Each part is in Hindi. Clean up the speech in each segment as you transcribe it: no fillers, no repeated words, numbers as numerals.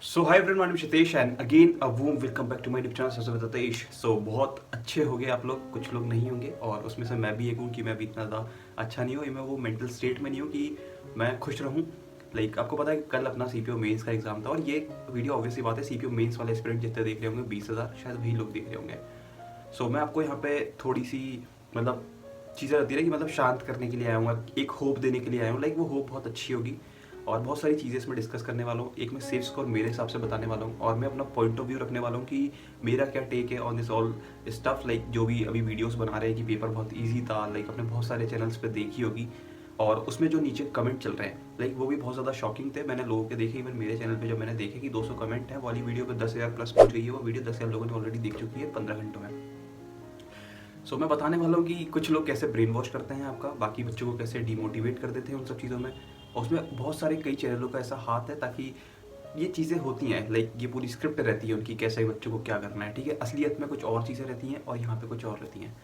So hi everyone, I am Shitesh and again a warm welcome back to my YouTube channel सबसे बताइश। सो बहुत अच्छे हो गए आप लोग, कुछ लोग नहीं होंगे और उसमें से मैं भी एक हूँ कि मैं भी इतना ज़्यादा अच्छा नहीं हूँ। मैं वो मेंटल स्टेट में नहीं हूँ कि मैं खुश रहूँ। आपको पता है कल अपना सीपीओ मेंस का एग्जाम था और ये वीडियो ऑब्वियसली बात है सीपीओ मेंस वाले एस्पिरेंट जितने देख रहे होंगे 20,000 शायद वही लोग देख रहे होंगे। सो मैं आपको यहाँ पे थोड़ी सी मतलब चीज़ें रहती है कि मतलब शांत करने के लिए आया हूँ, एक होप देने के लिए आया हूँ। वो होप बहुत अच्छी होगी और बहुत सारी चीज़ें इसमें डिस्कस करने वाला हूँ। एक मैं सेफ स्कोर मेरे हिसाब से बताने वाला हूँ और मैं अपना पॉइंट ऑफ व्यू रखने वाला हूँ कि मेरा क्या टेक है ऑन दिस ऑल स्टफ। जो भी अभी वीडियोस बना रहे हैं कि पेपर बहुत इजी था, आपने बहुत सारे चैनल्स पे देखी होगी और उसमें जो नीचे कमेंट चल रहे हैं वो भी बहुत ज़्यादा शॉकिंग थे। मैंने लोगों के देखे, इवन मेरे चैनल पे जब मैंने देखे कि 200 कमेंट है वाली वीडियो पे 10,000 प्लस पहुंच गई है। वो वीडियो 10,000 लोगों ने ऑलरेडी देख चुकी है 15 घंटों में। मैं बताने वाला हूँ कि कुछ लोग कैसे ब्रेन वॉश करते हैं आपका, बाकी बच्चों को कैसे डिमोटिवेट कर देते हैं उन सब चीज़ों में। और उसमें बहुत सारे कई चैनलों का ऐसा हाथ है ताकि ये चीज़ें होती हैं। ये पूरी स्क्रिप्ट रहती है उनकी, कैसे बच्चों को क्या करना है। ठीक है, असलियत में कुछ और चीज़ें रहती हैं और यहाँ पे कुछ और रहती हैं।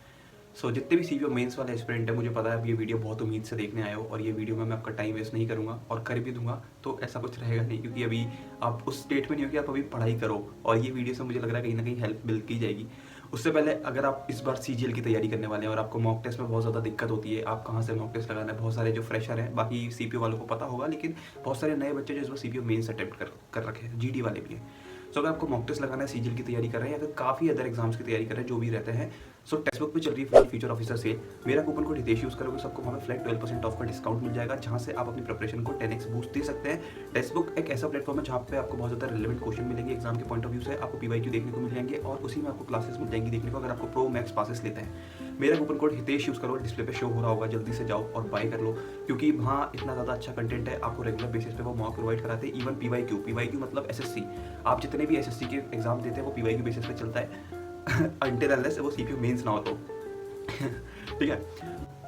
जितने भी सीपीओ मेंस वाले एस्पिरेंट है, मुझे पता है आप ये वीडियो बहुत उम्मीद से देखने आए हो और ये वीडियो में मैं आपका टाइम वेस्ट नहीं करूँगा और कर भी दूंगा तो ऐसा कुछ रहेगा नहीं, क्योंकि अभी आप उस स्टेट में नहीं हो कि आप अभी पढ़ाई करो और ये वीडियो से मुझे लग रहा है कहीं ना कहीं हेल्प मिल की जाएगी। उससे पहले अगर आप इस बार सीजीएल की तैयारी करने वाले हैं और आपको मॉक टेस्ट में बहुत ज़्यादा दिक्कत होती है, आप कहाँ से मॉक टेस्ट लगाना है, बहुत सारे जो फ्रेशर हैं, बाकी सीपीओ वालों को पता होगा, लेकिन बहुत सारे नए बच्चे जो इस बार सीपीओ मेंस अटेम्प्ट कर रखे हैं, जीडी वाले भी हैं। अगर आपको मॉक टेस्ट लगाना है, सीजीएल की तैयारी कर रहे हैं या फिर काफ़ी अदर एग्जाम्स की तैयारी कर रहे हैं, जो भी रहते हैं, टेक्स्ट बुक पे चल रही है फ्यूचर ऑफिसर सेल। मेरा कूपन कोड हितेश यूज़ करोगे सबको वहाँ पे फ्लैट 12% ऑफ का डिस्काउंट मिल जाएगा, जहाँ से आप अपनी प्रिपरेशन को 10x बूस्ट दे सकते हैं। टेक्स्ट बुक एक ऐसा प्लेटफॉर्म है जहाँ पे आपको बहुत ज़्यादा रिलेवेंट क्वेश्चन मिलेंगे एग्जाम के पॉइंट ऑफ व्यू से, आपको पीवाईक्यू देखने को मिल जाएंगे और उसी में आपको क्लासेस मिल जाएंगी देखने को, अगर आपको प्रो मैक्स पासेस लेते हैं। मेरा कूपन कोड हितेश यूज़ करो, डिस्प्ले पे शो हो रहा होगा, जल्दी से जाओ और बाय कर लो, क्योंकि वहाँ इतना ज़्यादा अच्छा कंटेंट है। आपको रेगुलर बेसिस पे वो मॉक प्रोवाइड कराते हैं। इवन पीवाईक्यू मतलब एसएससी, आप जितने भी एसएससी के एग्जाम देते हैं वो पीवाईक्यू बेसिस पे चलता है अनटिल अनलेस वो सीपीयू मेंस ना हो तो ठीक है।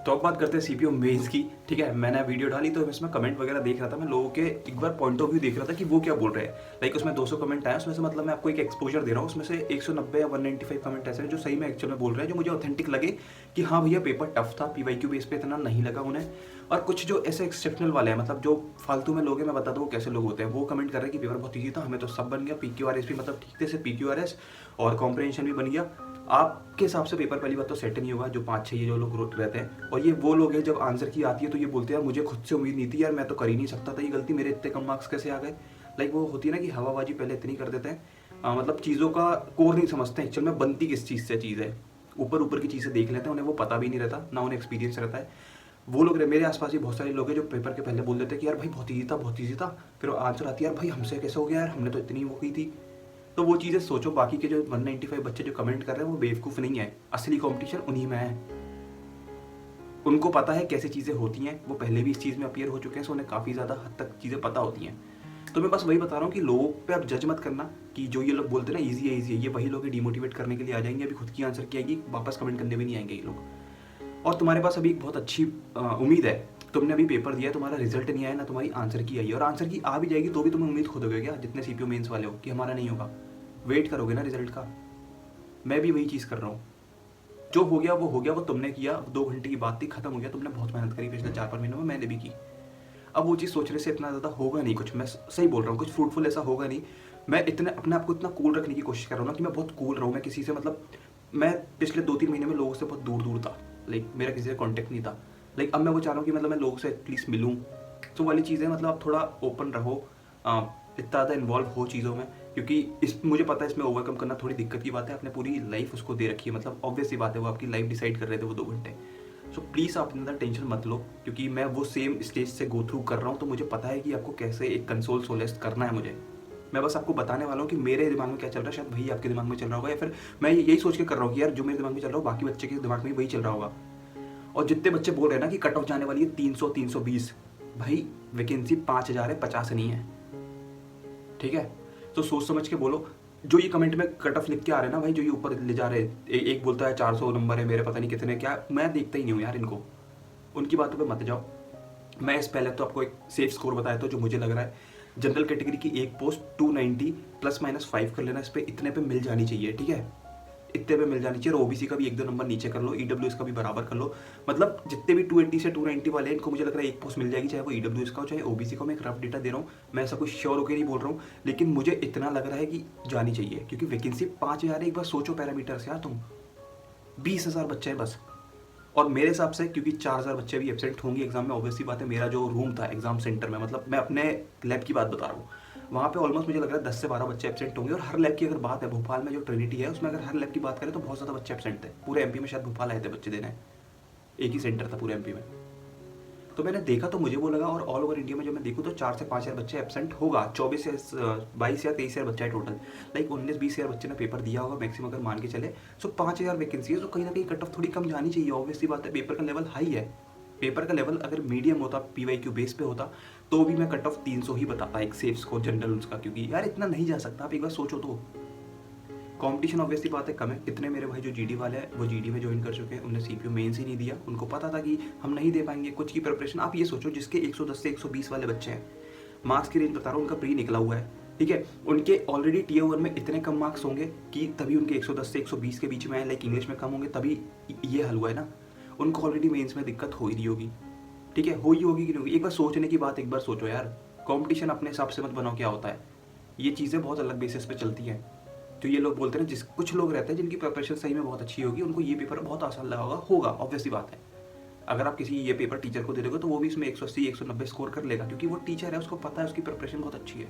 तो अब बात करते हैं सीपीयू मेंस की। ठीक है, मैंने वीडियो डाली तो इसमें कमेंट वगैरह देख रहा था, मैं लोगों के एक बार पॉइंट ऑफ व्यू देख रहा था कि वो क्या बोल रहे हैं। उसमें 200 कमेंट आए, उसमें से मतलब मैं आपको एक एक्सपोजर दे रहा हूँ, उसमें से 190 या 195 कमेंट ऐसे हैं जो सही में एक्चुअल में बोल रहे हैं, जो मुझे ऑथेंटिक लगे कि हाँ भैया पेपर टफ था, पीवाईक्यू बेस पे इतना नहीं लगा उन्हें। और कुछ जो ऐसे एक्सेप्शनल वाले हैं, मतलब जो फालतू में लोग हैं, मैं बता दूँ कैसे लोग होते हैं, वो कमेंट कर रहे हैं कि पेपर बहुत ईजी था, हमें तो सब बन गया, पीक्यूआरएस भी मतलब ठीक थे से पीक्यूआरएस और कॉम्प्रिहेंशन भी बन गया। आपके हिसाब से पेपर पहली बात तो सेट नहीं होगा, जो 5-6 ये जो लोग रहते हैं, और ये वो लोग हैं जब आंसर की आती है तो ये बोलते हैं मुझे खुद से उम्मीद नहीं थी यार, मैं तो कर ही नहीं सकता था, ये गलती मेरे इतने कम मार्क्स कैसे आ गए। वो होती है ना कि हवाबाजी पहले इतनी कर देते हैं, मतलब चीज़ों का कोर नहीं समझते हैं एक्चुअल में बनती किस चीज़ से चीज़ है, ऊपर ऊपर की चीज़ें देख लेते हैं, उन्हें वो पता भी नहीं रहता, ना उन्हें एक्सपीरियंस रहता है। वो लोग मेरे आसपास ही बहुत सारे लोग हैं जो पेपर के पहले बोल देते हैं कि यार भाई बहुत ईजी था, बहुत ईजी था, फिर आंसर आती है यार भाई हमसे कैसे हो गया यार, हमने तो इतनी वो की थी। तो वो चीज़ें सोचो, बाकी के जो 195 बच्चे जो कमेंट कर रहे हैं वो बेवकूफ़ नहीं है, असली कंपटीशन उन्हीं में है। उनको पता है कैसे चीज़ें होती हैं, वो पहले भी इस चीज़ में अपीयर हो चुके हैं, सो उन्हें काफ़ी ज़्यादा हद तक चीज़ें पता होती हैं। तो मैं बस वही बता रहा हूँ कि लोगों पे आप जज मत करना कि जो ये लोग बोलते हैं ना ईजी है ईजी है, ये वही लोग डिमोटिवेट करने के लिए आ जाएंगे, अभी खुद की आंसर की आएगी, वापस कमेंट करने भी नहीं आएंगे ये लोग। और तुम्हारे पास अभी एक बहुत अच्छी उम्मीद है, तुमने अभी पेपर दिया, तुम्हारा रिजल्ट नहीं आया ना, तुम्हारी आंसर की आई है, और आंसर की आ भी जाएगी तो भी तुम्हें उम्मीद खुद होगी क्या, जितने सीपीयू मेंस वाले हो, कि हमारा नहीं होगा। वेट करोगे ना रिजल्ट का। मैं भी वही चीज़ कर रहा हूँ, जो हो गया वो हो गया, वो तुमने किया, 2 घंटे की बात थी, खत्म हो गया, तुमने बहुत मेहनत करी पिछले 4-5 महीनों में, मैंने भी की। अब वो चीज़ सोचने से इतना ज़्यादा होगा नहीं कुछ, मैं सही बोल रहा हूँ, कुछ फ्रूटफुल ऐसा होगा नहीं। मैं इतने अपने आप को इतना कूल रखने की कोशिश कर रहा हूँ ना कि मैं बहुत कूल रहूँ, मैं किसी से मतलब मैं पिछले 2-3 महीने में लोगों से बहुत दूर दूर था, मेरा किसी से कॉन्टेक्ट नहीं था। अब मैं वो चाह रहा हूँ कि मतलब मैं लोगों से एटलीस्ट मिलूँ, तो वाली चीज़ें मतलब आप थोड़ा ओपन रहो, इतना ज़्यादा इन्वॉल्व हो चीज़ों में, क्योंकि इस मुझे पता है इसमें ओवरकम करना थोड़ी दिक्कत की बात है। आपने पूरी लाइफ उसको दे रखी है, मतलब ऑब्वियस सी बात है, वो आपकी लाइफ डिसाइड कर रहे थे वो 2 घंटे। सो प्लीज़ आप अंदर टेंशन मत लो, क्योंकि मैं वो सेम स्टेज से गो थ्रू कर रहा हूँ, तो मुझे पता है कि आपको कैसे एक कंसोल सोलेस्ट करना है मुझे। मैं बस आपको बताने वाला हूँ कि मेरे दिमाग में क्या चल रहा है, शायद वही आपके दिमाग में चल रहा होगा, या फिर मैं यही सोच के कर रहा हूँ कि यार जो मेरे दिमाग में चल रहा हो बाकी बच्चे के दिमाग में वही चल रहा होगा। और जितने बच्चे बोल रहे हैं ना कि कट ऑफ जाने वाली है 300-320, भाई वैकेंसी 5,000 है, 50 नहीं है, ठीक है। तो सोच समझ के बोलो। जो ये कमेंट में कट ऑफ लिख के आ रहे हैं ना भाई, जो ये ऊपर ले जा रहे हैं, एक बोलता है 400 नंबर है मेरे, पता नहीं कितने, क्या मैं देखता ही नहीं हूँ यार इनको, उनकी बातों पे मत जाओ। मैं इस पहले तो आपको एक सेफ स्कोर बताया, तो जो मुझे लग रहा है जनरल कैटेगरी की एक पोस्ट 290 ±5 कर लेना, इस पर इतने पे मिल जानी चाहिए, ठीक है। इतने पे मिल जानी चाहिए। ओबीसी का भी 1-2 नंबर नीचे कर लो, ईडब्ल्यूएस का भी बराबर कर लो। मतलब जितने भी 280 से 290 वाले हैं इनको मुझे लग रहा है एक पोस्ट मिल जाएगी, चाहे वो ईडब्ल्यूएस का हो चाहे ओबीसी का। मैं एक रफ डेटा दे रहा हूँ, मैं ऐसा कुछ श्योर होकर नहीं बोल रहा हूँ, लेकिन मुझे इतना लग रहा है कि जानी चाहिए, क्योंकि वैकेंसी 5000 है। एक बार सोचो पैरामीटर्स यार, तुम 20,000 बच्चे हैं बस। और मेरे हिसाब से क्योंकि 4000 बच्चे भी एब्सेंट होंगे एग्जाम में, ऑब्वियसली बात है। मेरा जो रूम था एग्जाम सेंटर में, मतलब मैं अपने लैब की बात बता रहा हूँ, वहाँ पे ऑलमोस्ट मुझे लग रहा है 10 से 12 बच्चे एब्सेंट होंगे। और हर लैब की अगर बात है, भोपाल में जो ट्रिनिटी है उसमें अगर हर लैब की बात करें तो बहुत ज़्यादा बच्चे एब्सेंट थे। पूरे एमपी में शायद भोपाल आए थे बच्चे देने, एक ही सेंटर था पूरे एमपी में। तो मैंने देखा तो मुझे वो लगा, और ऑल ओवर इंडिया में जब मैं देखूँ तो 4 से 5 हज़ार बच्चे एब्सेंट होगा। 22 या 23 हज़ार बच्चा है टोटल, लाइक 19-20 हज़ार बच्चे ने पेपर दिया होगा मैक्सिमम अगर मान के चले। सो 5000 वैकेंसी है, तो कहीं ना कहीं कट ऑफ थोड़ी कम जानी चाहिए। ऑब्वियसली बात है, पेपर का लेवल हाई है। पेपर का लेवल अगर मीडियम होता, पीवाईक्यू बेस पे होता, तो भी मैं कट ऑफ 300 ही बताता एक सेफ स्कोर जनरल उसका, क्योंकि यार इतना नहीं जा सकता। आप एक बार सोचो तो कंपटीशन ऑब्वियसली बात है कम है। कितने मेरे भाई जो जीडी वाले हैं वो जीडी में ज्वाइन कर चुके हैं, उन्हें सीपीयू मेंस ही नहीं दिया, उनको पता था कि हम नहीं दे पाएंगे कुछ की प्रिपरेशन। आप ये सोचो जिसके 110 से 120 वाले बच्चे हैं, मार्क्स की रेंज बता रहा हूँ, उनका प्री निकला हुआ है, ठीक है। उनके ऑलरेडी टीयर 1 में इतने कम मार्क्स होंगे कि तभी उनके 110 से 120 के बीच में आए, लाइक इंग्लिश में कम होंगे, तभी ये हल हुआ है ना। उनको ऑलरेडी मेंस में दिक्कत हो ही रही होगी, ठीक है, हो ही होगी कि नहीं होगी। एक बार सोचने की बात एक बार सोचो यार, कंपटीशन अपने हिसाब से मत बनाओ क्या होता है। ये चीज़ें बहुत अलग बेसिस पे चलती हैं। तो ये लोग बोलते हैं जिस कुछ लोग रहते हैं जिनकी प्रिपरेशन सही में बहुत अच्छी होगी, उनको ये पेपर बहुत आसान लगा होगा ऑब्वियसली बात है। अगर आप किसी ये पेपर टीचर को दे दोगे तो वो भी इसमें 180-190 स्कोर कर लेगा, क्योंकि वो टीचर है, उसको पता है उसकी प्रिपरेशन बहुत अच्छी है।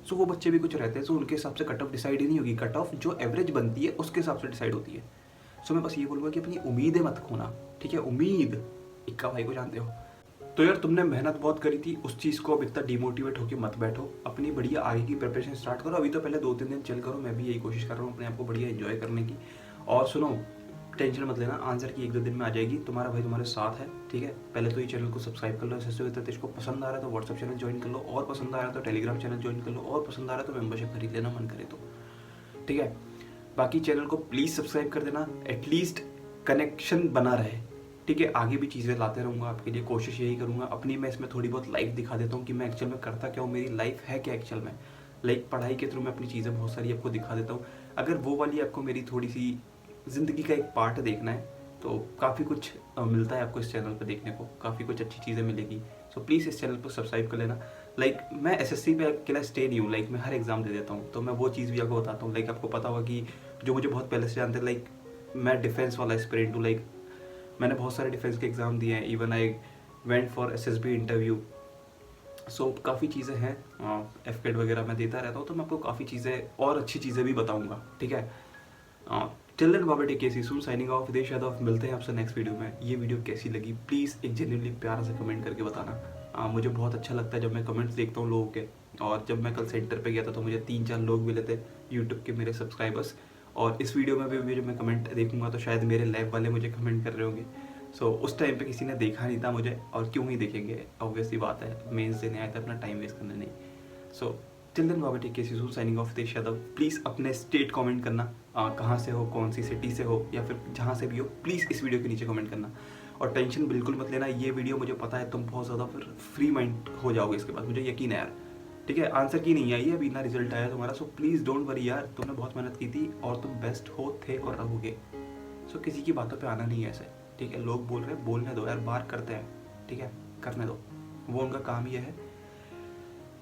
सो वो बच्चे भी कुछ रहते हैं, सो उनके हिसाब से कट ऑफ डिसाइड ही नहीं होगी, कट ऑफ जो एवरेज बनती है उसके हिसाब से डिसाइड होती है। सो मैं बस ये बोलूँगा कि अपनी उम्मीदें मत खोना, ठीक है। उम्मीद, इक्का भाई को जानते हो। तो यार तुमने मेहनत बहुत करी थी, उस चीज़ को अब इतना डिमोटिवेट होकर मत बैठो, अपनी बढ़िया आगे की प्रिपरेशन स्टार्ट करो। अभी तो पहले 2-3 दिन चिल करो, मैं भी यही कोशिश कर रहा हूँ अपने आप को बढ़िया एंजॉय करने की। और सुनो, टेंशन मत लेना, आंसर की 1-2 दिन में आ जाएगी। तुम्हारा भाई तुम्हारे साथ है, ठीक है। पहले तो ये चैनल को सब्सक्राइब कर लो, ऐसे इसको पसंद आ रहा है तो व्हाट्सअप चैनल ज्वाइन कर लो, और पसंद आ रहा है तो टेलीग्राम चैनल ज्वाइन कर लो, और पसंद आ रहा है तो मेंबरशिप खरीद लेना मन करे तो, ठीक है। बाकी चैनल को प्लीज़ सब्सक्राइब कर देना, एटलीस्ट कनेक्शन बना रहे, ठीक है। आगे भी चीज़ें लाते रहूँगा आपके लिए, कोशिश यही करूँगा। अपनी मैं इसमें थोड़ी बहुत लाइफ दिखा देता हूँ कि मैं एक्चुअल में करता क्या हूँ, मेरी लाइफ है क्या एक्चुअल में। लाइक पढ़ाई के थ्रू मैं अपनी चीज़ें बहुत सारी आपको दिखा देता हूँ। अगर वो वाली आपको मेरी थोड़ी सी ज़िंदगी का एक पार्ट देखना है तो काफ़ी कुछ मिलता है आपको इस चैनल पर देखने को, काफ़ी कुछ अच्छी चीज़ें मिलेगी। सो प्लीज़ इस चैनल पर सब्सक्राइब कर लेना। लाइक मैं एसएससी पे अकेला स्टे नहीं हूँ, लाइक मैं हर एग्ज़ाम दे देता हूँ, तो मैं वो चीज़ भी आपको बताता हूँ। लाइक आपको पता होगा कि जो मुझे बहुत पहले से जानते हैं, लाइक मैं डिफेंस वाला एस्पिरेंट हूँ। लाइक मैंने बहुत सारे डिफेंस के एग्ज़ाम दिए हैं, even I went for SSB interview. So काफ़ी चीज़ें हैं, एफकेट वगैरह मैं देता रहता हूँ, तो मैं आपको काफ़ी चीज़ें और अच्छी चीज़ें भी बताऊँगा, ठीक है। Till then bye bye, take care, see soon, signing off, Videsh Yadav. मिलते हैं आपसे नेक्स्ट वीडियो में। ये वीडियो कैसी लगी प्लीज़ एक जेन्युइनली प्यारा से कमेंट करके बताना। मुझे बहुत अच्छा लगता है जब मैं कमेंट्स देखता हूँ लोगों के। और जब मैं कल सेंटर पे गया था तो मुझे 3-4 लोग मिले थे यूट्यूब के मेरे सब्सक्राइबर्स, और इस वीडियो में भी जब मैं कमेंट देखूंगा तो शायद मेरे लैब वाले मुझे कमेंट कर रहे होंगे। सो उस टाइम पे किसी ने देखा नहीं था मुझे, और क्यों ही देखेंगे, ऑब्वियसली बात है, मेंस देने आए थे, अपना टाइम वेस्ट करने नहीं। So till then bye, take care, see soon, signing off, Videsh Yadav. Please अपने स्टेट कमेंट करना, कहाँ से हो, कौन सी सिटी से हो, या फिर जहाँ से भी हो, प्लीज़ इस वीडियो के नीचे कमेंट करना। और टेंशन बिल्कुल मत लेना, ये वीडियो मुझे पता है तुम बहुत ज़्यादा फिर फ्री माइंड हो जाओगे इसके बाद, मुझे यकीन है यार, ठीक है। आंसर की नहीं आई है अभी, ना रिजल्ट आया तुम्हारा। सो प्लीज़ डोंट वरी यार, तुमने बहुत मेहनत की थी और तुम बेस्ट हो, थे और रहोगे। सो किसी की बातों पे आना नहीं है ऐसे, ठीक है। लोग बोल रहे हैं, बोलने दो यार, बात करते हैं, ठीक है, करने दो, वो उनका काम ये है।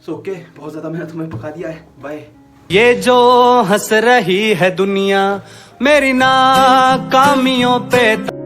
सो ओके, बहुत ज़्यादा मैंने तुम्हें पका दिया है, बाय। ये जो हंस रही है दुनिया मेरी नाकामियों पे।